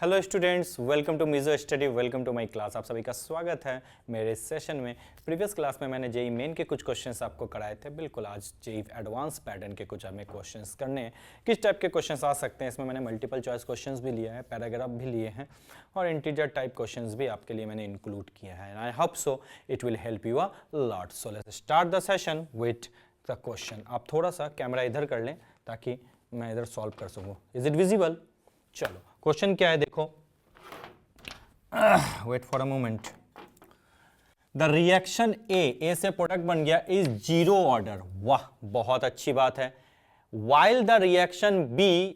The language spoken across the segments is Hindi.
Hello students, welcome to Mizo study, welcome to my class. आप सभी का स्वागत है मेरे इस सेशन में। प्रीवियस क्लास में मैंने जेई मेन के कुछ क्वेश्चंस आपको कराए थे। बिल्कुल आज जेई एडवांस पैटर्न के कुछ हमें क्वेश्चंस करने हैं। किस टाइप के क्वेश्चंस आ सकते हैं, इसमें मैंने मल्टीपल चॉइस क्वेश्चंस भी लिए हैं, पैराग्राफ भी लिए हैं और इंटीजर टाइप क्वेश्चंस भी आपके लिए मैंने इंक्लूड किया है। I hope so it will help you a lot. So let's start the session with the question. आप थोड़ा सा कैमरा इधर कर लें ताकि मैं इधर सॉल्व कर सकूँ। Is it visible? चलो क्वेश्चन क्या है देखो। Wait for a moment. The reaction A से प्रोडक्ट बन गया इज जीरो ऑर्डर। वाह, बहुत अच्छी बात है। While the reaction B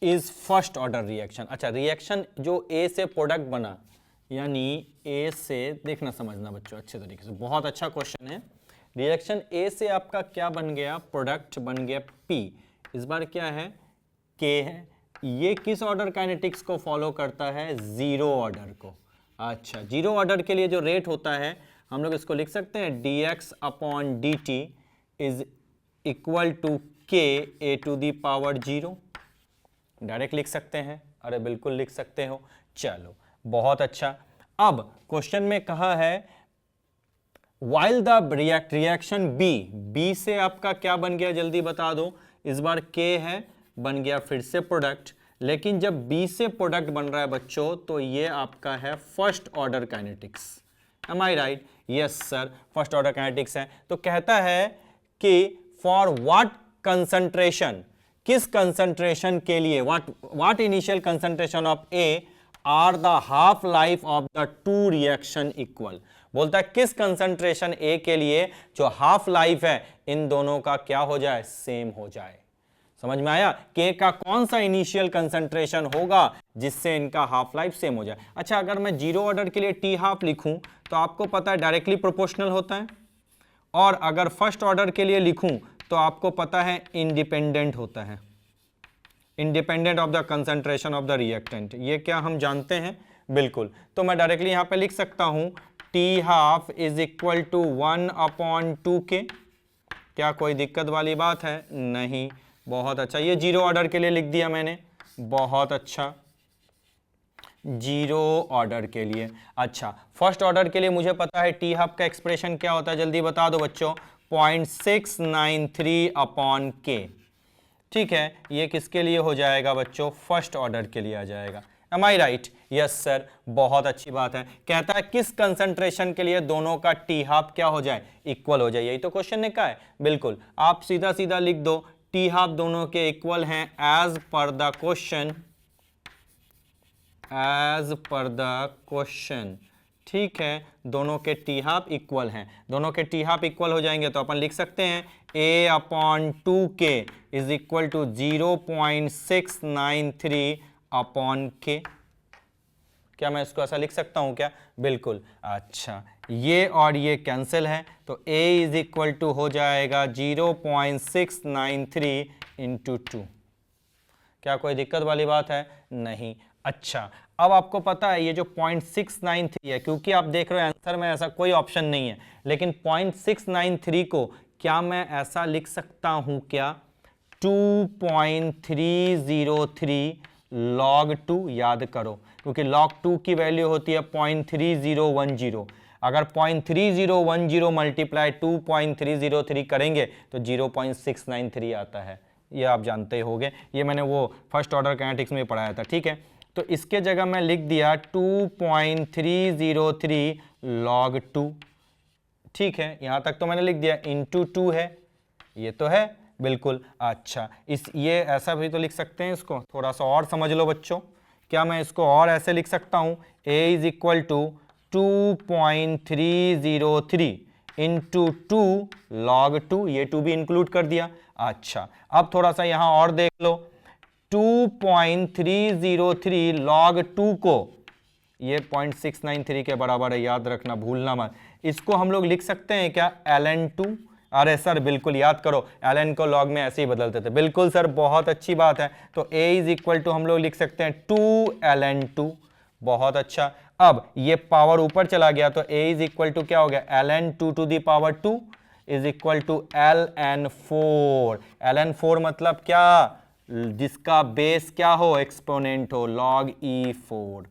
is first order reaction. अच्छा, रिएक्शन जो ए से प्रोडक्ट बना, यानी ए से, देखना समझना बच्चों अच्छे तरीके से, बहुत अच्छा क्वेश्चन है। रिएक्शन ए से आपका क्या बन गया? प्रोडक्ट बन गया पी। इस बार क्या है? के है। ये किस ऑर्डर काइनेटिक्स को फॉलो करता है? जीरो ऑर्डर को। अच्छा, जीरो ऑर्डर के लिए जो रेट होता है हम लोग इसको लिख सकते हैं dx upon dt is equal to k a to the power 0। Direct लिख सकते हैं? अरे बिल्कुल लिख सकते हो। चलो बहुत अच्छा। अब क्वेश्चन में कहा है while द रिएक्शन बी से आपका क्या बन गया? जल्दी बता दो। इस बार k है, बन गया फिर से प्रोडक्ट। लेकिन जब B से प्रोडक्ट बन रहा है बच्चों तो ये आपका है first order kinetics. Am I right? Yes sir, first order kinetics है। तो कहता है कि फॉर व्हाट कंसंट्रेशन, किस कंसंट्रेशन के लिए, what initial concentration of A are the half life of the two reaction equal. बोलता है किस कंसंट्रेशन ए के लिए जो हाफ लाइफ है इन दोनों का क्या हो जाए? सेम हो जाए। समझ में आया? के का कौन सा इनिशियल कंसंट्रेशन होगा जिससे इनका हाफ लाइफ सेम हो जाए। अच्छा, अगर मैं जीरो ऑर्डर के लिए टी हाफ लिखूं तो आपको पता है डायरेक्टली प्रोपोर्शनल होता है, और अगर फर्स्ट ऑर्डर के लिए लिखूं तो आपको पता है इंडिपेंडेंट होता है, independent of the concentration of the reactant. ये क्या हम जानते हैं? बिल्कुल। तो मैं डायरेक्टली यहां पे लिख सकता हूं T half is equal to 1/2k। क्या कोई दिक्कत वाली बात है? नहीं। बहुत अच्छा, ये जीरो ऑर्डर के लिए लिख दिया मैंने। बहुत अच्छा, जीरो ऑर्डर के लिए। अच्छा, फर्स्ट ऑर्डर के लिए मुझे पता है टी हाफ का एक्सप्रेशन क्या होता है, जल्दी बता दो बच्चों। 0.693 अपॉन के। ठीक है, ये किसके लिए हो जाएगा बच्चों? फर्स्ट ऑर्डर के लिए आ जाएगा। M I right? Yes sir, बहुत अच्छी बात है। कहता है किस कंसंट्रेशन के लिए दोनों का टी हाफ क्या हो जाए? इक्वल हो जाए। यही तो क्वेश्चन ने कहा है। बिल्कुल, आप सीधा सीधा लिख दो टी हाफ दोनों के इक्वल हैं as per the question, as per the question. ठीक है, दोनों के टी हाफ इक्वल हैं। दोनों के टी हाफ इक्वल हो जाएंगे तो अपन लिख सकते हैं a upon 2k is equal to 0.693 upon k। क्या मैं इसको ऐसा लिख सकता हूं क्या? बिल्कुल। अच्छा, ये और ये कैंसिल है तो a इज इक्वल टू हो जाएगा 0.693 इंटू 2। क्या कोई दिक्कत वाली बात है? नहीं। अच्छा, अब आपको पता है ये जो 0.693 है, क्योंकि आप देख रहे हो आंसर में ऐसा कोई ऑप्शन नहीं है, लेकिन 0.693 को क्या मैं ऐसा लिख सकता हूं क्या? 2.303 log 2। याद करो, क्योंकि log 2 की वैल्यू होती है 0.3010। अगर 0.3010 मल्टीप्लाई 2.303 करेंगे तो 0.693 आता है। ये आप जानते होंगे, ये मैंने वो फर्स्ट ऑर्डर काइनेटिक्स में पढ़ाया था। ठीक है, तो इसके जगह मैं लिख दिया 2.303 log 2। ठीक है, यहां तक तो मैंने लिख दिया। इंटू 2 है, ये तो है बिल्कुल। अच्छा, ये ऐसा भी तो लिख सकते हैं इसको, थोड़ा सा और समझ लो बच्चों। क्या मैं इसको और ऐसे लिख सकता हूं? a is equal to 2.303 into 2 log 2। ये 2 भी इंक्लूड कर दिया। अच्छा, अब थोड़ा सा यहां और देख लो। 2.303 log 2 को, ये 0.693 के बराबर है, याद रखना, भूलना मत। इसको हम लोग लिख सकते हैं क्या? ln2। अरे सर बिल्कुल, याद करो ln को log में ऐसे ही बदलते थे। बिल्कुल सर, बहुत अच्छी बात है। तो a इज इक्वल टू हम लोग लिख सकते हैं 2ln2। बहुत अच्छा। अब ये पावर ऊपर चला गया तो a इज इक्वल टू क्या हो गया? ln2 to the power 2 is equal to ln4। ln4 मतलब क्या? जिसका बेस क्या हो, एक्सपोनेंट हो, log E4।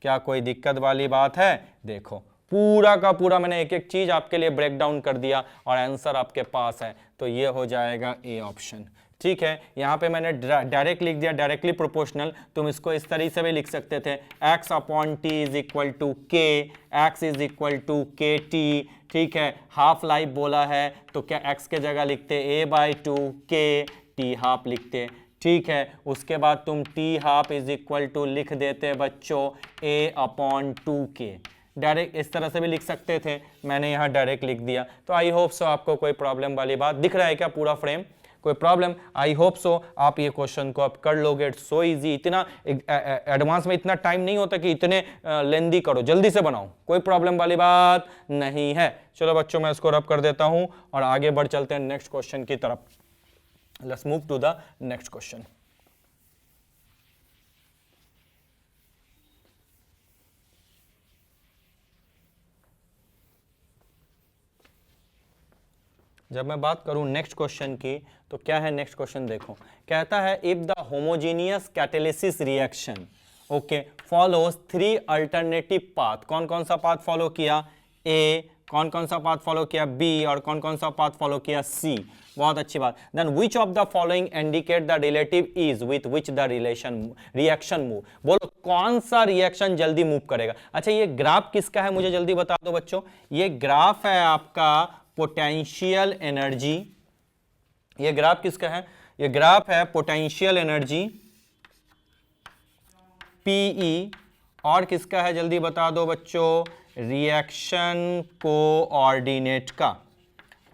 क्या कोई दिक्कत वाली बात है? देखो पूरा का पूरा मैंने एक एक चीज आपके लिए ब्रेक डाउन कर दिया और आंसर आपके पास है, तो ये हो जाएगा ए ऑप्शन। ठीक है, यहाँ पे मैंने डायरेक्ट लिख दिया, डायरेक्टली प्रोपोर्शनल। तुम इसको इस तरीके से भी लिख सकते थे, x upon T is equal to K, x is equal to K T. ठीक है, हाफ लाइफ बोला है तो क्या x के जगह लिखते a/2 के, टी हाफ लिखते। ठीक है, उसके बाद तुम T half is equal to लिख देते बच्चों a/2k। डायरेक्ट इस तरह से भी लिख सकते थे, मैंने यहाँ डायरेक्ट लिख दिया। तो आई होप सो आपको कोई प्रॉब्लम वाली बात दिख रहा है क्या पूरा फ्रेम? कोई प्रॉब्लम? आई होप सो आप ये क्वेश्चन को आप कर लोगे। It's so easy. इतना एडवांस में इतना टाइम नहीं होता कि इतने लेंदी करो, जल्दी से बनाओ, कोई प्रॉब्लम वाली बात नहीं है। चलो बच्चों मैं इसको रब कर देता हूं और आगे बढ़ चलते हैं नेक्स्ट क्वेश्चन की तरफ। Let's move to the next question. जब मैं बात करूं नेक्स्ट क्वेश्चन की तो क्या है नेक्स्ट क्वेश्चन? देखो कहता है if the homogeneous catalysis reaction okay follows 3 alternative path. कौन कौन सा पाथ फॉलो किया? ए। कौन कौन सा पाथ फॉलो किया? बी। और कौन कौन सा पाथ फॉलो किया? सी। बहुत अच्छी बात। Then which of the following indicate the relative is with which the reaction move. बोलो कौन सा रिएक्शन जल्दी मूव करेगा? अच्छा ये ग्राफ किसका है मुझे जल्दी बता दो बच्चों। ये ग्राफ है आपका पोटेंशियल एनर्जी। ये ग्राफ किसका है? ये ग्राफ है पोटेंशियल एनर्जी पीई। और किसका है जल्दी बता दो बच्चों? रिएक्शन कोऑर्डिनेट का।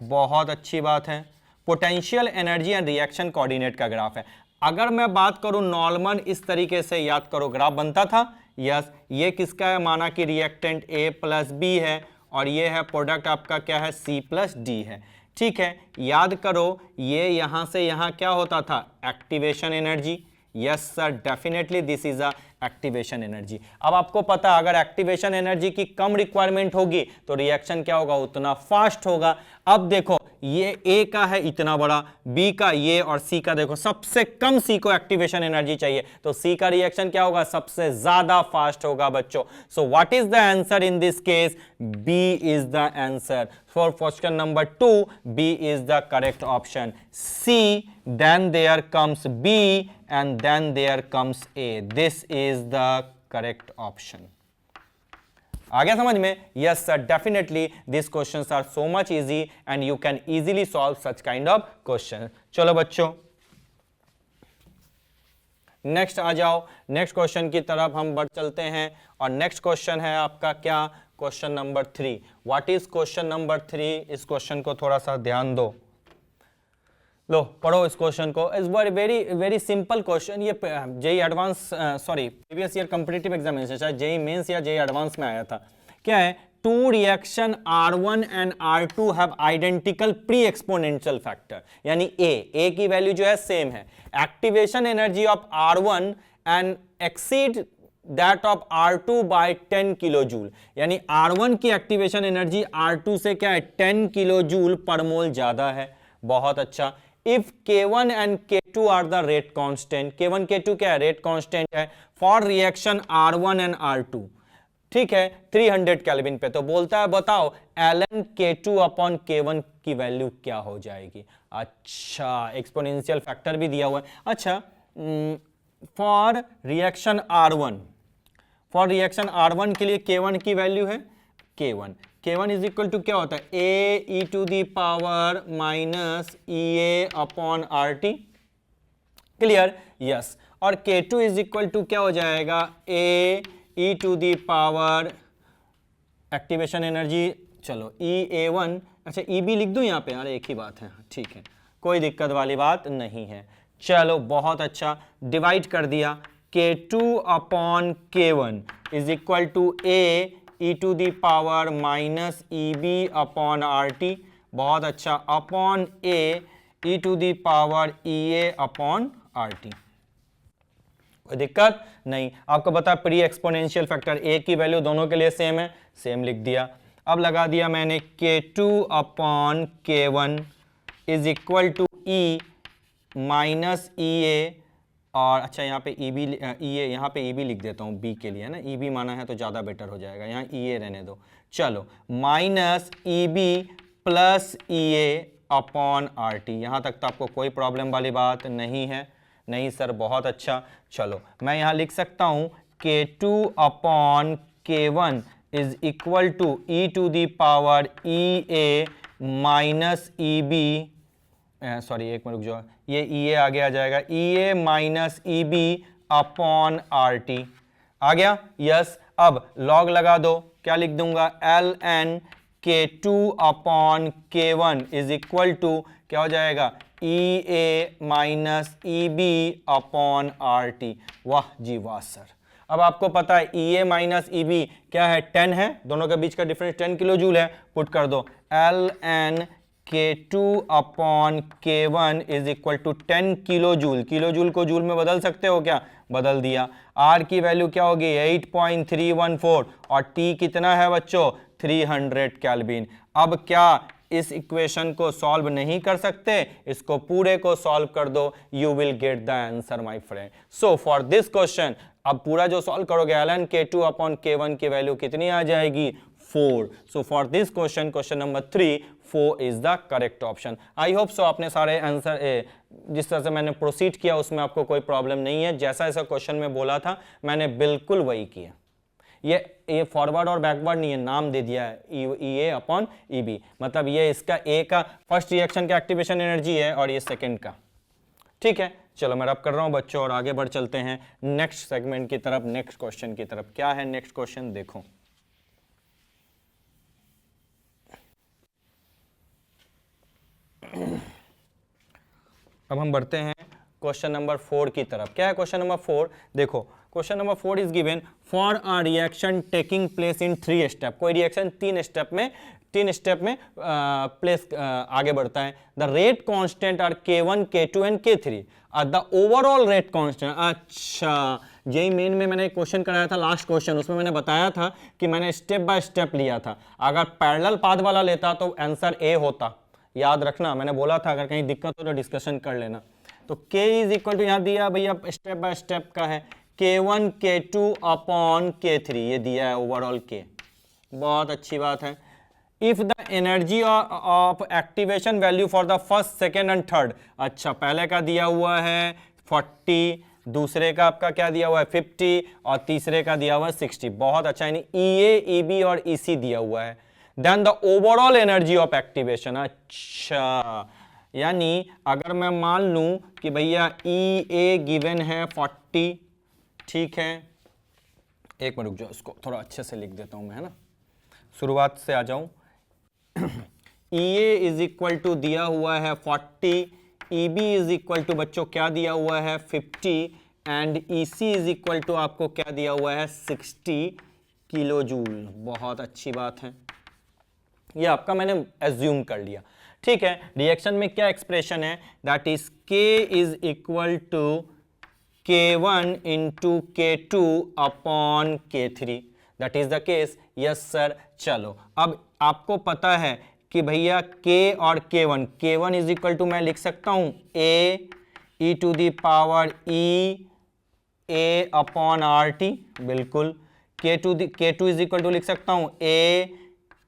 बहुत अच्छी बात है, potential energy and reaction coordinate का ग्राफ है। अगर मैं बात करूं नॉर्मल इस तरीके से याद करो ग्राफ बनता था। यस, ये किसका है? माना कि रिएक्टेंट ए प्लस बी है और ये है प्रोडक्ट आपका क्या है? सी प्लस डी है। ठीक है, याद करो ये यहां से यहां क्या होता था? Activation energy. Yes sir, definitely this is a activation energy. अब आपको पता अगर एक्टिवेशन एनर्जी की कम रिक्वायरमेंट होगी तो रिएक्शन क्या होगा? उतना फास्ट होगा। अब देखो ये ए का है इतना बड़ा, बी का ये और सी का देखो सबसे कम सी को एक्टिवेशन एनर्जी चाहिए, तो सी का रिएक्शन क्या होगा? सबसे ज्यादा फास्ट होगा बच्चों। So what is the answer in this case? B is the answer for question number 2। B is the correct option. C, then there comes B and then there comes A. This is the correct option. आ गया समझ में? Yes sir, definitely these questions are so much easy and you can easily solve such kind of questions. चलो बच्चों नेक्स्ट आ जाओ, नेक्स्ट क्वेश्चन की तरफ हम बढ़ चलते हैं और नेक्स्ट क्वेश्चन है आपका क्या? Question number 3। What is question number 3? इस क्वेश्चन को थोड़ा सा ध्यान दो, लो पढ़ो इस क्वेश्चन को। Is very very simple question. ये JEE advance sorry previous year competitive examination चाहे जेई मेंस या जेई एडवांस में आया था। क्या है? Two reaction R1 and R2 have identical pre exponential factor, यानी ए की वैल्यू जो है सेम है। Activation energy of R1 and exceed that of R2 by 10 kilo joule, यानी R1 की एक्टिवेशन एनर्जी R2 से क्या है? 10 किलो जूल पर मोल ज्यादा है। बहुत अच्छा। If K1 and K2 are the rate constant, K1 K2 क्या है? रेट कांस्टेंट है for reaction R1 and R2। ठीक है, 300 केल्विन पे। तो बोलता है बताओ ln K2 अपॉन K1 की वैल्यू क्या हो जाएगी? अच्छा, एक्सपोनेंशियल फैक्टर भी दिया हुआ है। अच्छा, फॉर रिएक्शन R1 के लिए K1 की वैल्यू है K1 इज इक्वल टू क्या होता है? A E to the power minus E A upon R T. Clear? Yes. और K2 इज इक्वल टू क्या हो जाएगा? A E to the power activation energy, चलो E A1। अच्छा ई बी लिख दूं यहाँ पे? अरे एक ही बात है, ठीक है, कोई दिक्कत वाली बात नहीं है। चलो बहुत अच्छा, डिवाइड कर दिया। K2 upon K1 is equal to A E to the power minus E B upon R T. बहुत अच्छा, upon A E to the power E A upon R T. कोई दिक्कत नहीं। आपको पता प्री एक्सपोनेंशियल फैक्टर ए की वैल्यू दोनों के लिए सेम है, सेम लिख दिया। अब लगा दिया मैंने K2 upon K1 is equal to E minus E A, और अच्छा यहाँ पे ई बी, ई ए, यहाँ पे ई बी लिख देता हूँ बी के लिए, है ना, ई बी माना है तो ज़्यादा बेटर हो जाएगा, यहाँ ई ए रहने दो। चलो minus E B plus E A upon R T. यहाँ तक तो आपको कोई प्रॉब्लम वाली बात नहीं है? नहीं सर, बहुत अच्छा। चलो मैं यहाँ लिख सकता हूँ K2 upon K1 is equal to E to the power E A minus E B, sorry एक मिनट रुक जाओ, ये ई ए आगे आ जाएगा, E A minus E B upon R T. आ गया? यस। अब लॉग लगा दो, क्या लिख दूंगा, L N K2 upon K1 is equal to क्या हो जाएगा, E A minus E B upon R T. वाह जी वाह सर। अब आपको पता है ई ए माइनस ई बी क्या है, 10 है, दोनों के बीच का डिफरेंस 10 किलो जूल है, पुट कर दो, L N K2 upon K1 is equal to 10 kilo joule. Kilo joule को जूल में बदल सकते हो क्या? बदल दिया। R की वैल्यू क्या होगी, 8.314, और T कितना है बच्चों, 300 केल्विन। अब क्या इस इक्वेशन को सॉल्व नहीं कर सकते? इसको पूरे को सॉल्व कर दो, you will get the answer my friend. So for this question अब पूरा जो सॉल्व करोगे, ln K2 अपॉन K1 की वैल्यू कितनी आ जाएगी, 4। So for this question, question number 3, 4 is the correct option. I hope so आपने सारे आंसर जिस तरह से मैंने प्रोसीड किया उसमें आपको कोई प्रॉब्लम नहीं है। जैसा ऐसा क्वेश्चन में बोला था मैंने बिल्कुल वही किया। ये फॉरवर्ड और बैकवर्ड नहीं है, नाम दे दिया है ई ए अपॉन ई बी, मतलब ये इसका ए का फर्स्ट रिएक्शन का एक्टिवेशन एनर्जी है और ये सेकेंड का। ठीक है, चलो मैं रब कर रहा हूं बच्चों और आगे बढ़ चलते हैं नेक्स्ट सेगमेंट की तरफ, नेक्स्ट क्वेश्चन की तरफ। क्या है नेक्स्ट क्वेश्चन, देखो। अब हम बढ़ते हैं क्वेश्चन नंबर 4 की तरफ। क्या है क्वेश्चन नंबर 4, देखो question number 4 is given for a reaction taking place in 3 step. कोई रिएक्शन 3 स्टेप में प्लेस आगे बढ़ता है। The rate constant are K1 K2 and K3 और द ओवरऑल रेट कांस्टेंट। अच्छा, यही मेन में मैंने क्वेश्चन कराया था लास्ट क्वेश्चन, उसमें मैंने बताया था कि मैंने स्टेप बाय स्टेप लिया था। अगर पैरेलल पाथ वाला लेता तो आंसर ए होता, याद रखना, मैंने बोला था अगर कहीं दिक्कत हो तो डिस्कशन कर लेना। तो K इज इक्वल टू यहाँ दिया भैया स्टेप बाय स्टेप का है, K1 K2 अपॉन K3, ये दिया है ओवरऑल K। बहुत अच्छी बात है। If the energy of activation value for the first second and third, अच्छा पहले का दिया हुआ है 40, दूसरे का आपका क्या दिया हुआ है 50, और तीसरे का दिया हुआ है 60। बहुत अच्छा, यानी ई ए, ई बी और ई सी दिया हुआ है। Then the overall energy of activation, अच्छा यानी अगर मैं मान लूं कि भैया ई ए गिवन है 40, ठीक है, एक मिनट रुक जाओ, इसको थोड़ा अच्छे से लिख देता हूं मैं, है ना, शुरुआत से आ जाऊं। E A is equal to दिया हुआ है 40, E B is equal to बच्चों क्या दिया हुआ है 50, and E C is equal to आपको क्या दिया हुआ है 60 किलो जूल। बहुत अच्छी बात है, ये आपका मैंने एज्यूम कर लिया। ठीक है, रिएक्शन में क्या एक्सप्रेशन है, that is K is equal to K1 into K2 upon K3, that is the case. Yes sir. चलो अब आपको पता है कि भैया K और K1 इज इक्वल टू मैं लिख सकता हूं A e to the power E A upon R T, बिल्कुल। K2 इज इक्वल टू लिख सकता हूं A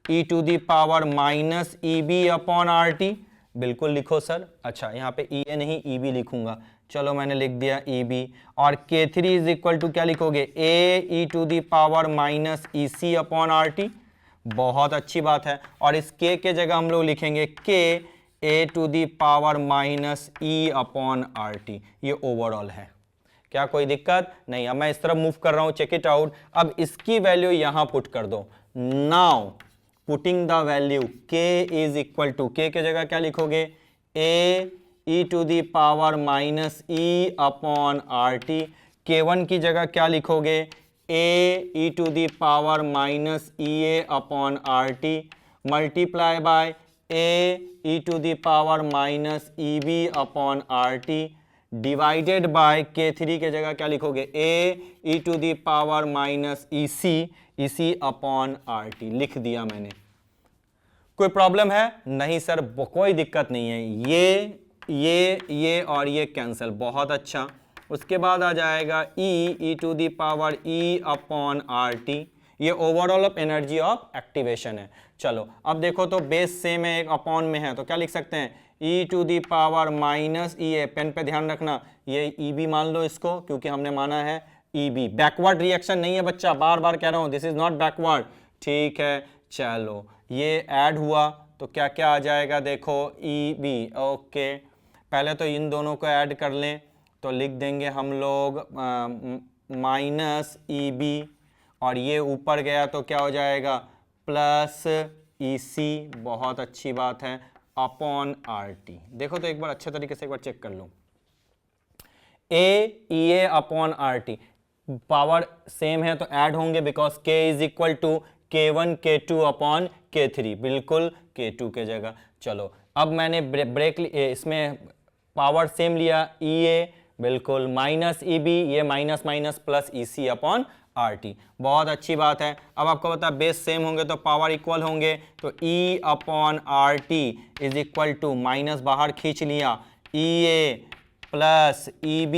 e to the power minus E B upon R T, बिल्कुल लिखो सर। अच्छा यहाँ पे ई ए नहीं ई बी लिखूंगा, चलो मैंने लिख दिया ई बी। और K3 इज इक्वल टू क्या लिखोगे A e to the power minus E C upon R T, बहुत अच्छी बात है। और इस K के जगह हम लोग लिखेंगे K A to the power minus E upon R T, ये ओवरऑल है। क्या कोई दिक्कत नहीं? अब मैं इस तरफ मूव कर रहा हूं, चेक इट आउट। अब इसकी वैल्यू यहां पुट कर दो। Now putting the value K is equal to, K के जगह क्या लिखोगे A e to the power minus E upon R T. K1 की जगह क्या लिखोगे A e to the power minus E A upon R T multiply by A e to the power minus E B upon R T divided by K3 के जगह क्या लिखोगे A e to the power minus E C upon R T, लिख दिया मैंने। कोई प्रॉब्लम है? नहीं सर, कोई दिक्कत नहीं है। ये ये और ये कैंसिल, बहुत अच्छा। उसके बाद आ जाएगा E to the power E upon R T, ये overall of energy of activation है। चलो अब देखो तो बेस सेम है, एक अपॉन में है, तो क्या लिख सकते हैं E to the power minus E A, pen पे ध्यान रखना, ये ई बी मान लो इसको, क्योंकि हमने माना है ई बी। बैकवर्ड रिएक्शन नहीं है बच्चा, बार बार कह रहा हूं, दिस इज नॉट बैकवर्ड, ठीक है। चलो ये ऐड हुआ तो क्या क्या आ जाएगा, देखो ई बी, ओके। पहले तो इन दोनों को ऐड कर लें, तो लिख देंगे हम लोग माइनस ई बी, और ये ऊपर गया तो क्या हो जाएगा प्लस ई सी, बहुत अच्छी बात है, अपॉन आर टी। देखो तो एक बार अच्छे तरीके से एक बार चेक कर लो, A upon R T, power same है तो ऐड होंगे, बिकॉज के is equal to K1 K2 upon K3, बिल्कुल K2 के जगह। चलो अब मैंने ब्रेक इसमें पावर सेम लिया, EA बिल्कुल माइनस EB, ये minus minus plus EC upon RT, बहुत अच्छी बात है। अब आपको पता बेस सेम होंगे तो पावर इक्वल होंगे, तो E upon RT is equal to, minus बाहर खींच लिया, EA plus EB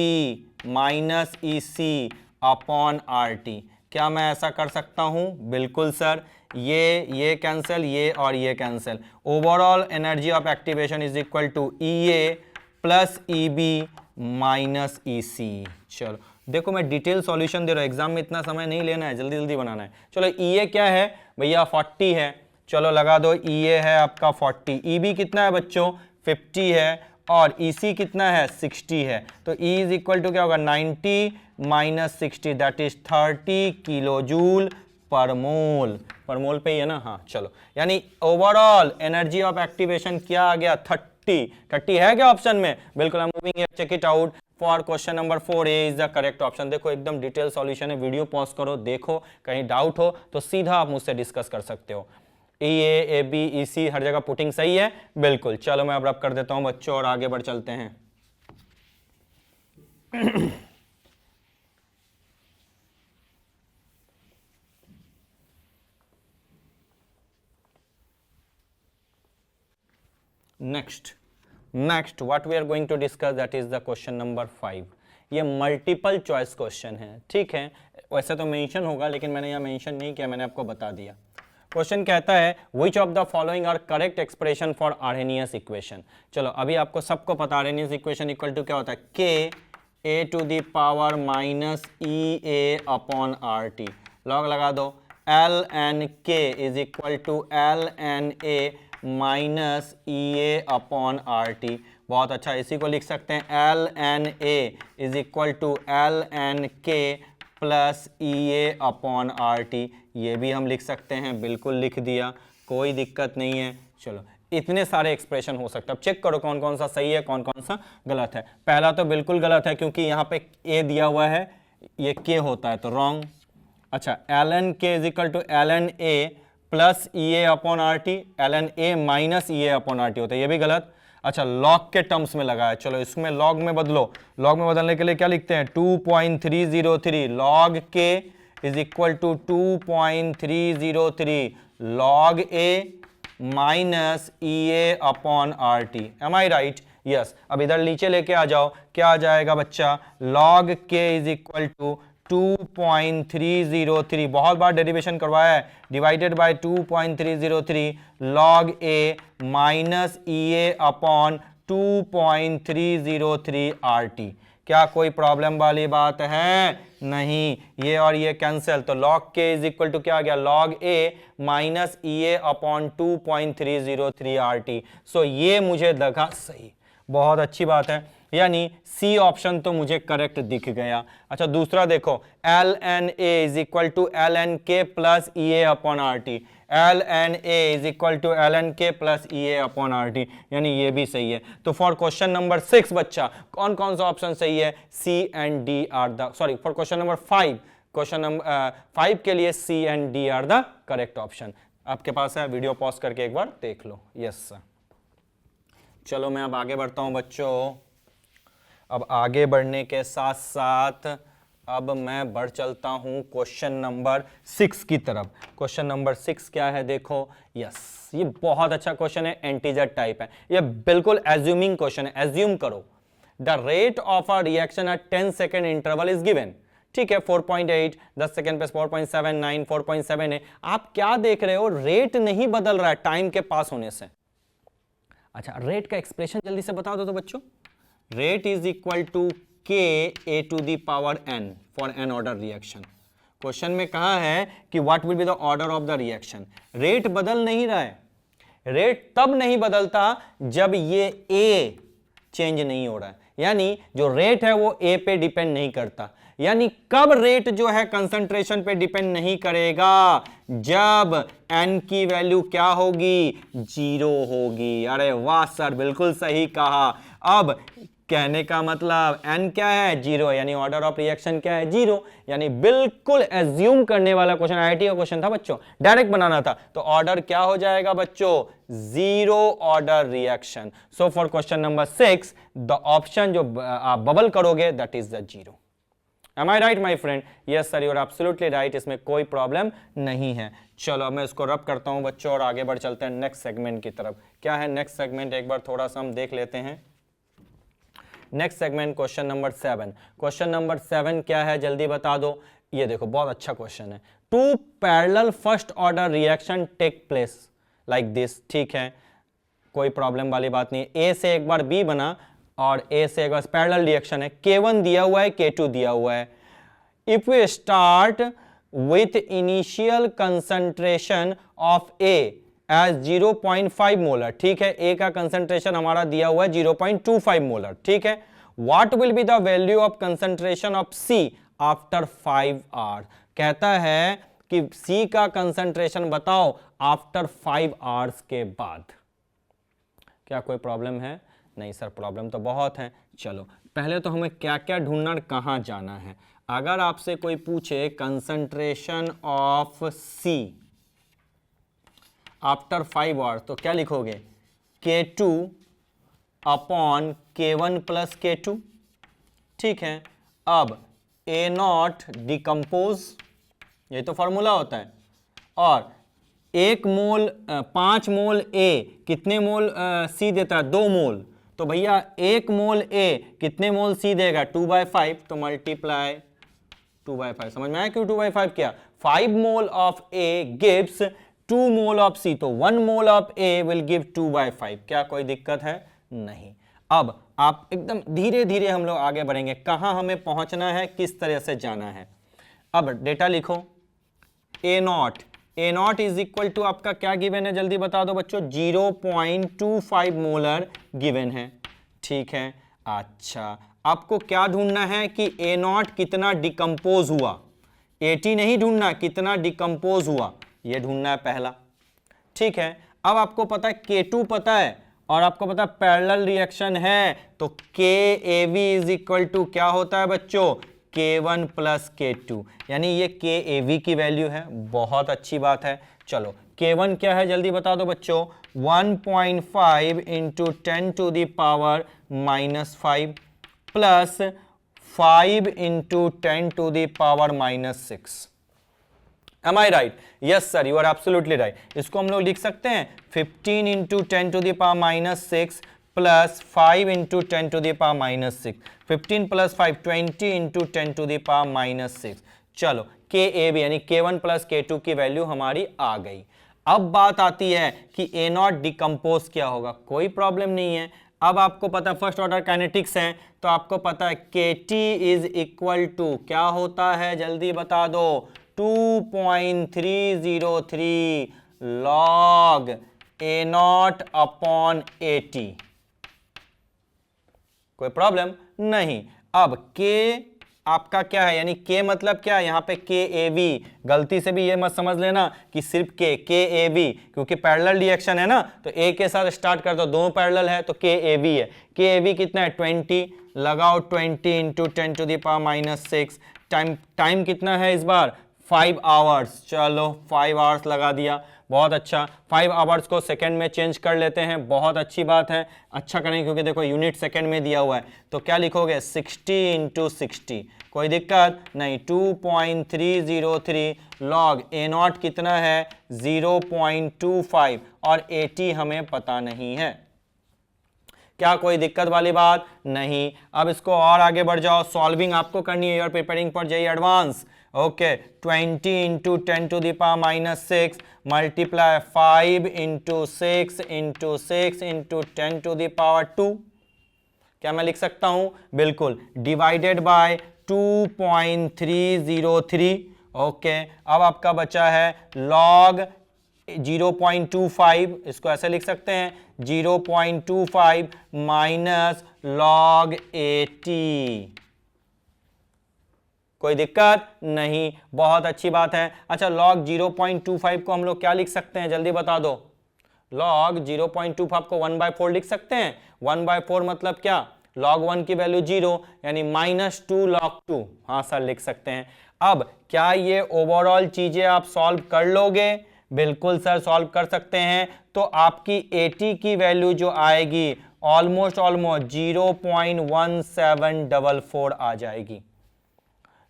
minus EC upon RT। क्या मैं ऐसा कर सकता हूं? बिल्कुल सर, ये कैंसिल, ये और ये cancel, overall energy of activation is equal to EA plus EB minus EC। चलो देखो मैं डिटेल सॉल्यूशन दे रहा हूं, एग्जाम में इतना समय नहीं लेना है, जल्दी जल्दी बनाना है। चलो EA क्या है भैया, 40 है, चलो लगा दो, EA है आपका 40, EB कितना है बच्चों 50 है, और EC कितना है 60 है, तो E इज इक्वल टू क्या होगा 90 minus 60, that is 30 kilo joule per mole, पर मोल पे ही है ना, हाँ चलो, यानी ओवरऑल एनर्जी ऑफ एक्टिवेशन क्या आ गया 30 है क्या ऑप्शन में, बिल्कुल। I am moving here, check it out for question number 4 A is the correct option. देखो एकदम डिटेल सॉल्यूशन है, वीडियो पॉज करो, देखो, कहीं डाउट हो तो सीधा आप मुझसे डिस्कस कर सकते हो। ए बी ई सी हर जगह पुटिंग सही है, बिल्कुल। चलो मैं अब रब कर देता हूं बच्चों और आगे बढ़ चलते हैं। Next what we are going to discuss, that is the question number 5। ये मल्टीपल चॉइस क्वेश्चन है, ठीक है, वैसे तो मेंशन होगा लेकिन मैंने यहाँ मेंशन नहीं किया, मैंने आपको बता दिया। क्वेश्चन कहता है which of the following are correct expression for Arrhenius equation. चलो अभी आपको सबको पता आर्हेनियस इक्वेशन इक्वल टू क्या होता है, K A to the power minus E A upon R T, log लगा दो, L N K is equal to L N A minus E A upon R T. बहुत अच्छा, इसी को लिख सकते हैं L N A is equal to L N K plus E A upon R T, ये भी हम लिख सकते हैं, बिल्कुल लिख दिया, कोई दिक्कत नहीं है। चलो इतने सारे एक्सप्रेशन हो सकते हैं, अब चेक करो कौन कौन सा सही है कौन कौन सा गलत है। पहला तो बिल्कुल गलत है क्योंकि यहाँ पे ए दिया हुआ है, ये के होता है तो रॉन्ग। अच्छा, L N K is equal to L N A plus E A upon R T, L N A minus E A upon R T होता है, ये भी गलत। अच्छा, लॉग के टर्म्स में लगाया, चलो इसमें लॉग में बदलो, लॉग में बदलने के लिए क्या लिखते हैं 2.303, log K is equal to 2.303 log A minus E A upon R T, am I right, yes. अब इधर नीचे लेके आ जाओ, क्या आ जाएगा बच्चा, log K is equal to 2.303, बहुत बार डेरिवेशन करवाया है, divided by 2.303 log A minus E A upon 2.303 R T. क्या कोई प्रॉब्लम वाली बात है? नहीं, ये और ये कैंसिल, तो log K is equal to क्या आ गया, log A minus E A upon 2.303 R T. सो ये मुझे लगा सही, बहुत अच्छी बात है, यानी सी ऑप्शन तो मुझे करेक्ट दिख गया। अच्छा दूसरा देखो, L N A is equal to L N K plus E A upon R T, L N A is equal to L N K plus E A upon R T, यानी ये भी सही है। तो फॉर क्वेश्चन नंबर 6 बच्चा कौन कौन सा ऑप्शन सही है, C and D are the, sorry for question number 5, question number 5 के लिए C and D are the correct option. आपके पास है, वीडियो पॉज करके एक बार देख लो, यस सर। चलो मैं अब आगे बढ़ता हूं बच्चों। अब आगे बढ़ने के साथ साथ अब मैं बढ़ चलता हूं क्वेश्चन नंबर 6 की तरफ। क्वेश्चन नंबर 6 क्या है देखो, यस ये बहुत अच्छा क्वेश्चन है, एंटीजर टाइप है, ये बिल्कुल एज्यूमिंग क्वेश्चन है। एज्यूम करो the rate of a reaction at 10 second interval is given. ठीक है 4.8, 10 सेकेंड प्लस 4.79, 4.7 है। आप क्या देख रहे हो, रेट नहीं बदल रहा है टाइम के पास होने से। अच्छा रेट का एक्सप्रेशन जल्दी से बता दो तो बच्चों। Rate is equal to K A to the power N for N order reaction. Question में कहा है कि what will be the order of the reaction. Rate बदल नहीं रहा है, रेट तब नहीं बदलता जब ये ए चेंज नहीं हो रहा है, यानी जो रेट है वो ए पे डिपेंड नहीं करता। यानी कब रेट जो है कंसंट्रेशन पे डिपेंड नहीं करेगा, जब एन की वैल्यू क्या होगी, 0 होगी। अरे वाह सर बिल्कुल सही कहा। अब कहने का मतलब n क्या है, 0, यानी ऑर्डर ऑफ रिएक्शन क्या है, 0। यानी बिल्कुल एज्यूम करने वाला क्वेश्चन, आईआईटी का क्वेश्चन था बच्चों, डायरेक्ट बनाना था, तो ऑर्डर क्या हो जाएगा बच्चों, 0 order reaction. So for question number 6 the option जो आप बबल करोगे that is the 0। Am I right my friend? Yes sir, you are absolutely right, इसमें कोई प्रॉब्लम नहीं है। चलो मैं इसको रब करता हूं बच्चों और आगे बढ़ चलते हैं नेक्स्ट सेगमेंट की तरफ। क्या है नेक्स्ट सेगमेंट, एक बार थोड़ा सा हम देख लेते हैं। Next segment question number 7। Question number 7 क्या है जल्दी बता दो। ये देखो बहुत अच्छा क्वेश्चन है। 2 parallel first order reaction take place like this. ठीक है कोई प्रॉब्लम वाली बात नहीं है। ए से एक बार बी बना और ए से एक बार पैरेलल रिएक्शन है, K1 दिया हुआ है, K2 दिया हुआ है। If we start with initial concentration of A as 0.5 molar. ठीक है ए का कंसंट्रेशन हमारा दिया हुआ है 0.25 मोलर। ठीक है what will be the value of concentration of C after 5 hour. कहता है कि सी का कंसंट्रेशन बताओ आफ्टर 5 आवर्स के बाद। क्या कोई प्रॉब्लम है? नहीं सर प्रॉब्लम तो बहुत है। चलो पहले तो हमें क्या क्या ढूंढना, कहां जाना है। अगर आपसे कोई पूछे concentration of C after 5 hours तो क्या लिखोगे, K2 upon K1 plus K2। ठीक है अब A0 डिकम्पोज, ये तो फॉर्मूला होता है, और 1 मोल 5 मोल A कितने मोल C देता है, 2 मोल। तो भैया 1 मोल A कितने मोल C देगा, 2/5, तो मल्टीप्लाई 2/5। समझ में आया क्यों 2/5 किया। 5 mole of A gives 2 mole of C, तो 1 mole of A will give 2/5। क्या कोई दिक्कत है? नहीं। अब आप एकदम धीरे धीरे हम लोग आगे बढ़ेंगे, कहां हमें पहुंचना है, किस तरह से जाना है। अब डेटा लिखो, A0 इज इक्वल टू आपका क्या गिवन है जल्दी बता दो बच्चों, 0.25 मोलर गिवन है। ठीक है अच्छा आपको क्या ढूंढना है कि A0 कितना डिकम्पोज हुआ, 80 नहीं ढूंढना, कितना डिकम्पोज हुआ ये ढूंढना है पहला। ठीक है अब आपको पता है K2 पता है और आपको पता है पैरेलल रिएक्शन है, तो KAV इज इक्वल टू क्या होता है बच्चों, K1 प्लस K2, यानी ये KAV की वैल्यू है। बहुत अच्छी बात है। चलो K1 क्या है जल्दी बता दो बच्चों, 1.5 into 10 to the power -5 plus 5 into 10 to the power -6। Am I right? Yes sir, you are absolutely right. इसको हम लोग लिख सकते हैं 15 into 10 to the power -6 plus 5 into 10 to the power -6, 15 plus 5 20 into 10 to the power -6। चलो KAB यानी K1 प्लस K2 की वैल्यू हमारी आ गई। अब बात आती है कि A0 डिकम्पोज क्या होगा, कोई प्रॉब्लम नहीं है। अब आपको पता फर्स्ट ऑर्डर काइनेटिक्स है, तो आपको पता है KT इज इक्वल टू क्या होता है जल्दी बता दो, 2.303 log A0 अपॉन AT। कोई प्रॉब्लम नहीं। अब K आपका क्या है, यानी K मतलब क्या है, यहाँ पे KAV, गलती से भी ये मत समझ लेना कि सिर्फ KAV, क्योंकि पैरेलल रिएक्शन है ना, तो A के साथ स्टार्ट कर दो, दोनों पैरेलल है तो KAV है। KAV कितना है 20, लगाओ 20 into 10 to the power -6, time कितना है इस बार 5 आवर्स, चलो 5 आवर्स लगा दिया, बहुत अच्छा। 5 आवर्स को सेकंड में चेंज कर लेते हैं, बहुत अच्छी बात है, अच्छा करेंगे क्योंकि देखो यूनिट सेकंड में दिया हुआ है। तो क्या लिखोगे 60 इंटू 60, कोई दिक्कत नहीं। 2.303 लॉग ए नॉट कितना है 0.25 और 80 हमें पता नहीं है। क्या कोई दिक्कत वाली बात नहीं। अब इसको और आगे बढ़ जाओ, सॉल्विंग आपको करनी है, you are preparing for JEE advance. Okay 20 into 10 to the power minus 6 multiply 5 into 6 into 6 into 10 to the power 2। क्या मैं लिख सकता हूं? बिल्कुल, डिवाइडेड बाय 2.303। ओके अब आपका बचा है लॉग 0.25, इसको ऐसे लिख सकते हैं 0.25 माइनस लॉग 80। कोई दिक्कत नहीं, बहुत अच्छी बात है। अच्छा लॉग 0.25 को हम लोग क्या लिख सकते हैं, जल्दी बता दो। लॉग 0.25 को 1/4 लिख सकते हैं। 1/4 मतलब क्या, log 1 की वैल्यू 0 यानी -2 log 2। हाँ सर लिख सकते हैं। अब क्या ये ओवरऑल चीजें आप सॉल्व कर लोगे? बिल्कुल सर सॉल्व कर सकते हैं। तो आपकी 80 की वैल्यू जो आएगी ऑलमोस्ट 0.1744 आ जाएगी।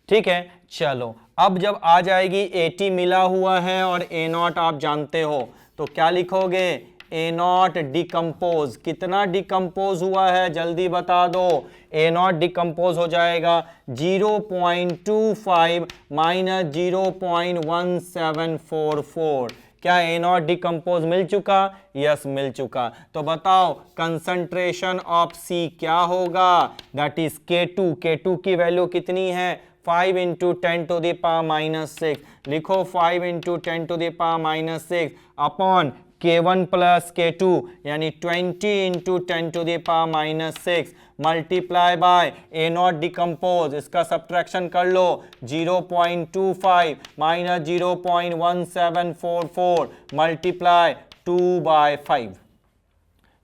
ठीक है चलो, अब जब आ जाएगी 80 मिला हुआ है और ए नॉट आप जानते हो, तो क्या लिखोगे ए नॉट डिकम्पोज। कितना डिकम्पोज हुआ है जल्दी बता दो। ए नॉट डिकम्पोज हो जाएगा 0.25 माइनस 0.1744। क्या ए नॉट डिकम्पोज मिल चुका? यस मिल चुका। तो बताओ कंसंट्रेशन ऑफ सी क्या होगा? That is K2। K2 की वैल्यू कितनी है? 5 into 10 to the power minus 6। लिखो 5 into 10 to the power minus 6 upon K1 plus K2 यानी 20 into 10 to the power minus 6 multiply by A not decompose, इसका सब्ट्रैक्शन कर लो 0.25 माइनस 0.1744 मल्टीप्लाई 2/5।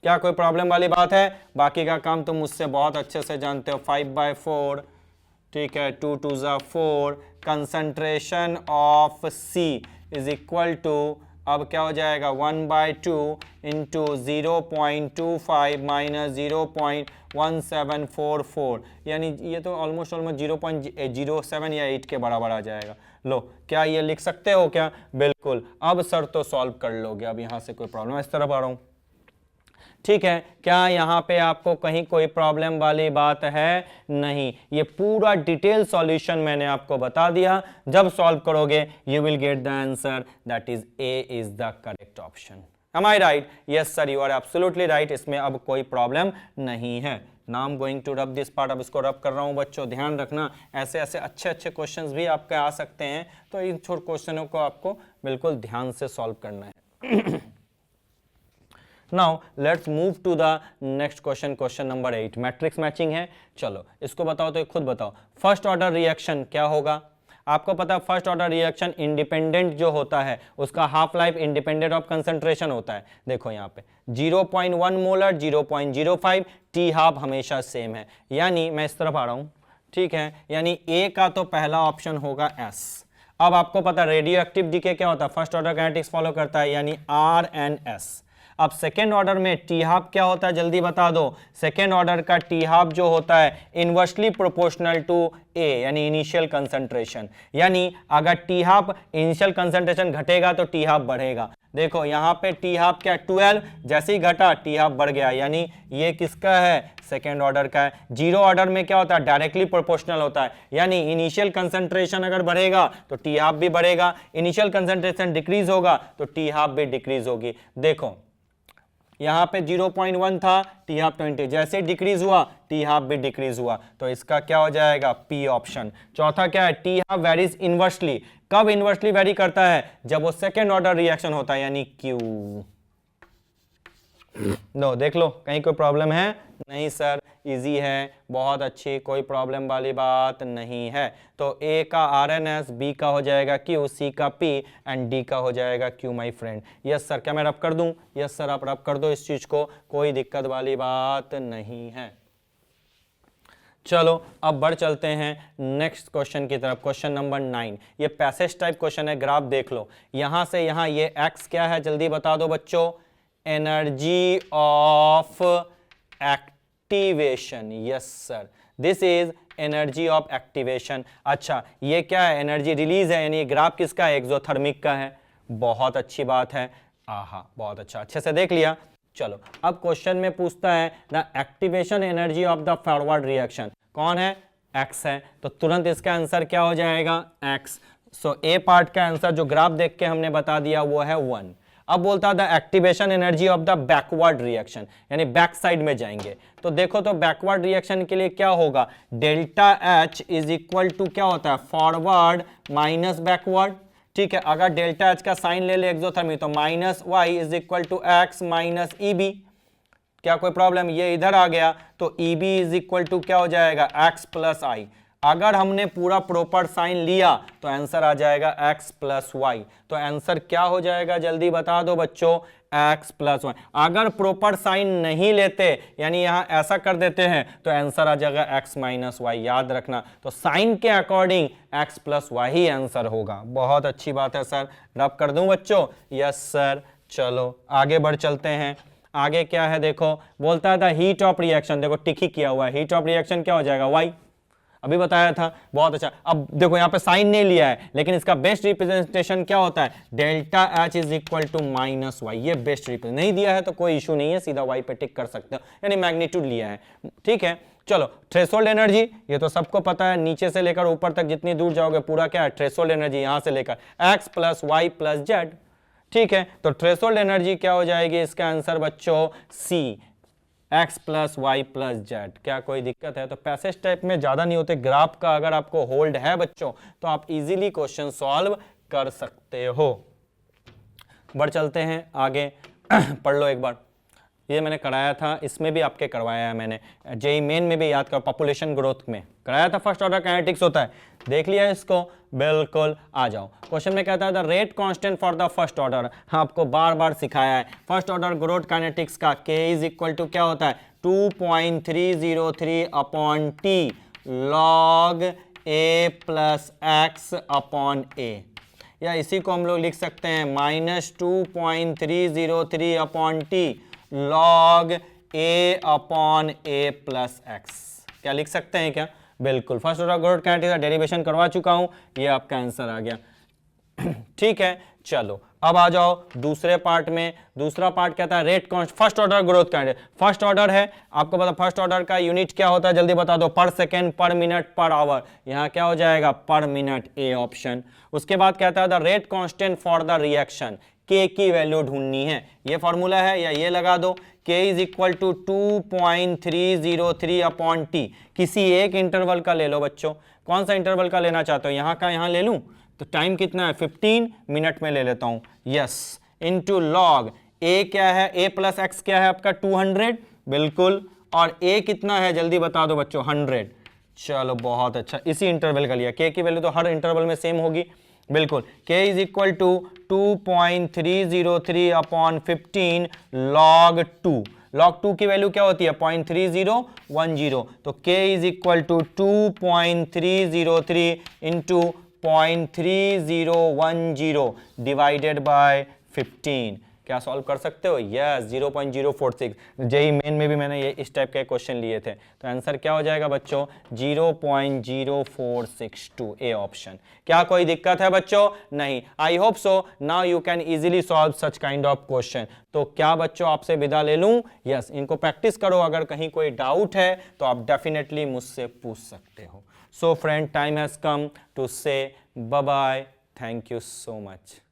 क्या कोई प्रॉब्लम वाली बात है? बाकी का काम तुम मुझसे बहुत अच्छे से जानते हो। 5/4 ठीक है, 2 2 ज़ा 4। Concentration of C is equal to, अब क्या हो जाएगा 1/2 इंटू 0.25 माइनस 0.1744 यानी ये तो ऑलमोस्ट 0.07 या 8 के बराबर आ जाएगा। लो क्या ये लिख सकते हो क्या? बिल्कुल। अब सर तो सॉल्व कर लोगे, अब यहाँ से कोई प्रॉब्लम, इस तरफ आ रहा हूँ। ठीक है, क्या यहाँ पे आपको कहीं कोई प्रॉब्लम वाली बात है? नहीं, ये पूरा डिटेल सॉल्यूशन मैंने आपको बता दिया। जब सॉल्व करोगे you will get the answer, that is A is the correct option. Am I right? Yes sir you are absolutely right. इसमें अब कोई प्रॉब्लम नहीं है। Now I am going to rub this part. अब इसको रब कर रहा हूँ बच्चों, ध्यान रखना ऐसे ऐसे अच्छे अच्छे क्वेश्चंस भी आपके आ सकते हैं, तो इन छोटे क्वेश्चनों को आपको बिल्कुल ध्यान से सॉल्व करना है। Now let's move to the next question, question number 8। Matrix matching है। चलो इसको बताओ तो खुद बताओ। फर्स्ट ऑर्डर रिएक्शन क्या होगा? आपको पता है फर्स्ट ऑर्डर रिएक्शन इंडिपेंडेंट जो होता है उसका half life independent of concentration होता है। देखो यहाँ पे 0.1 मोलर 0.05, टी हाफ हमेशा सेम है। यानी मैं इस तरफ आ रहा हूँ, ठीक है, यानी ए का तो पहला ऑप्शन होगा एस। अब आपको पता रेडियो एक्टिव डीके क्या होता है? फर्स्ट ऑर्डर काइनेटिक्स फॉलो करता है, यानी आर एन एस। अब सेकेंड ऑर्डर में टी हाफ क्या होता है जल्दी बता दो। सेकेंड ऑर्डर का टी हाफ जो होता है इनवर्सली प्रोपोर्शनल टू ए यानी इनिशियल कंसंट्रेशन। यानी अगर टी हाफ इनिशियल कंसंट्रेशन घटेगा तो टी हाफ बढ़ेगा। देखो यहाँ पे टी हाफ क्या 12, जैसे ही घटा टी हाफ बढ़ गया, यानी ये किसका है? सेकेंड ऑर्डर का है। जीरो ऑर्डर में क्या होता है? डायरेक्टली प्रोपोर्शनल होता है, यानी इनिशियल कंसंट्रेशन अगर बढ़ेगा तो टी हाफ भी बढ़ेगा, इनिशियल कंसंट्रेशन डिक्रीज होगा तो टी हाफ भी डिक्रीज होगी। देखो यहाँ पे 0.1 था, टी हाफ 20, जैसे डिक्रीज हुआ टी हाफ भी डिक्रीज हुआ, तो इसका क्या हो जाएगा? P option. चौथा क्या है? T half varies inversely. कब इनवर्सली वेरी करता है? जब वो सेकेंड ऑर्डर रिएक्शन होता है, यानी क्यू। नो देख लो कहीं कोई प्रॉब्लम है? नहीं सर इजी है, बहुत अच्छी, कोई प्रॉब्लम वाली बात नहीं है। तो ए का आर एन एस, बी का हो जाएगा क्यू, सी का पी एंड डी का हो जाएगा Q my friend. Yes sir, क्या मैं रब कर दूं? यस सर आप रब कर दो इस चीज को, कोई दिक्कत वाली बात नहीं है। चलो अब बढ़ चलते हैं नेक्स्ट क्वेश्चन की तरफ। क्वेश्चन नंबर 9, ये पैसेज टाइप क्वेश्चन है, ग्राफ देख लो। यहां से यहां ये x क्या है जल्दी बता दो बच्चों, energy of activation. Yes sir, this is energy of activation. अच्छा ये क्या है, एनर्जी रिलीज है, यानी ग्राफ किसका है, एक्सोथर्मिक का है। बहुत अच्छी बात है, आहा बहुत अच्छा, अच्छे से देख लिया। चलो अब क्वेश्चन में पूछता है the activation energy of the forward reaction, कौन है, x है, तो तुरंत इसका आंसर क्या हो जाएगा, x। सो ए पार्ट का आंसर जो ग्राफ देख के हमने बता दिया वो है 1। अब बोलता है the activation energy of the backward reaction, यानी बैक साइड में जाएंगे। तो देखो तो बैकवर्ड रिएक्शन के लिए क्या होगा, delta H is equal to क्या होता है, फॉरवर्ड माइनस बैकवर्ड। ठीक है, अगर डेल्टा एच का साइन ले ले एक्सोथर्मी तो minus Y is equal to X minus E B. क्या कोई प्रॉब्लम, ये इधर आ गया तो E B is equal to क्या हो जाएगा, एक्स प्लस आई। अगर हमने पूरा प्रॉपर साइन लिया तो आंसर आ जाएगा x प्लस वाई। तो आंसर क्या हो जाएगा जल्दी बता दो बच्चों, x प्लस वाई। अगर प्रॉपर साइन नहीं लेते यानी यहां ऐसा कर देते हैं तो आंसर आ जाएगा x माइनस वाई। याद रखना, तो साइन के according x plus why he answer होगा। बहुत अच्छी बात है सर, रब कर दूं बच्चों, यस सर। चलो आगे बढ़ चलते हैं। आगे क्या है देखो, बोलता है हीट ऑफ रिएक्शन, देखो टिक ही किया हुआ है, हीट ऑफ रिएक्शन क्या हो जाएगा, y। अभी बताया था, बहुत अच्छा। अब देखो यहाँ पे साइन नहीं लिया है, लेकिन इसका बेस्ट रिप्रेजेंटेशन क्या होता है, delta H is equal to minus Y. ये बेस्ट रिप्रेजेंट, नहीं दिया है तो कोई इशू नहीं है, सीधा वाई पे टिक कर सकते हो, यानी मैग्नीट्यूड लिया है। ठीक है, चलो थ्रेशोल्ड एनर्जी, ये तो सबको पता है, नीचे से लेकर ऊपर तक जितनी दूर जाओगे पूरा क्या है, थ्रेशोल्ड एनर्जी, यहां से लेकर X plus Y plus Z. ठीक है, तो थ्रेशोल्ड एनर्जी क्या हो जाएगी, इसका आंसर बच्चों C, x plus Y plus Z. क्या कोई दिक्कत है, तो पैसेज टाइप में ज़्यादा नहीं होते, ग्राफ का अगर आपको होल्ड है बच्चों तो आप इजीली क्वेश्चन सॉल्व कर सकते हो। बढ़ चलते हैं आगे पढ़ लो एक बार, ये मैंने कराया था, इसमें भी आपके करवाया है मैंने, जेई मेन में भी याद करो, पॉपुलेशन ग्रोथ में कराया था, फर्स्ट ऑर्डर काइनेटिक्स होता है, देख लिया इसको, बिल्कुल। आ जाओ, क्वेश्चन में कहता है the rate constant for the first order. हाँ आपको बार बार सिखाया है फर्स्ट ऑर्डर ग्रोथ काइनेटिक्स का, k इज इक्वल टू क्या होता है, 2.303 upon T log a plus x upon a, या इसी को हम लोग लिख सकते हैं minus 2.303 upon T log a upon a plus x. क्या लिख सकते हैं क्या, बिल्कुल। फर्स्ट ऑर्डर ग्रोथ काइनेटिक्स का डेरिवेशन करवा चुका हूं, ये आपका आंसर आ गया। ठीक है, चलो अब आ जाओ दूसरे पार्ट में। दूसरा पार्ट कहता है rate constant first order growth kinetics. First order है, आपको पता फर्स्ट ऑर्डर का यूनिट क्या होता है जल्दी बता दो, पर सेकेंड, पर मिनट, पर आवर। यहाँ क्या हो जाएगा, पर मिनट, ए ऑप्शन। उसके बाद कहता है the rate constant for the reaction, के की वैल्यू ढूंढनी है, ये फॉर्मूला है या ये लगा दो, k is equal to 2.303 upon T. किसी एक इंटरवल का ले लो बच्चों, कौन सा इंटरवल का लेना चाहते हो, यहाँ का यहाँ ले लूँ, तो टाइम कितना है 15 मिनट में ले लेता हूँ, यस, इनटू लॉग a क्या है, a प्लस एक्स क्या है आपका 200, बिल्कुल, और a कितना है जल्दी बता दो बच्चों 100। चलो बहुत अच्छा, इसी इंटरवल का लिया, k की वैल्यू तो हर इंटरवल में सेम होगी, बिल्कुल। k is equal to 2.303 upon 15 log 2। Log 2 की वैल्यू क्या होती है 0.3010, तो k is equal to 2.303 into 0.3010 divided by 15। क्या सॉल्व कर सकते हो, यस 0.046। जेई मेन में भी मैंने ये इस टाइप के क्वेश्चन लिए थे, तो आंसर क्या हो जाएगा बच्चों 0.0462, ए ऑप्शन। क्या कोई दिक्कत है बच्चों, नहीं। I hope so now you can easily solve such kind of question. तो क्या बच्चों आपसे विदा ले लूं, यस, इनको प्रैक्टिस करो, अगर कहीं कोई डाउट है तो आप डेफिनेटली मुझसे पूछ सकते हो। So friend, time has come to say bye bye, thank you so much.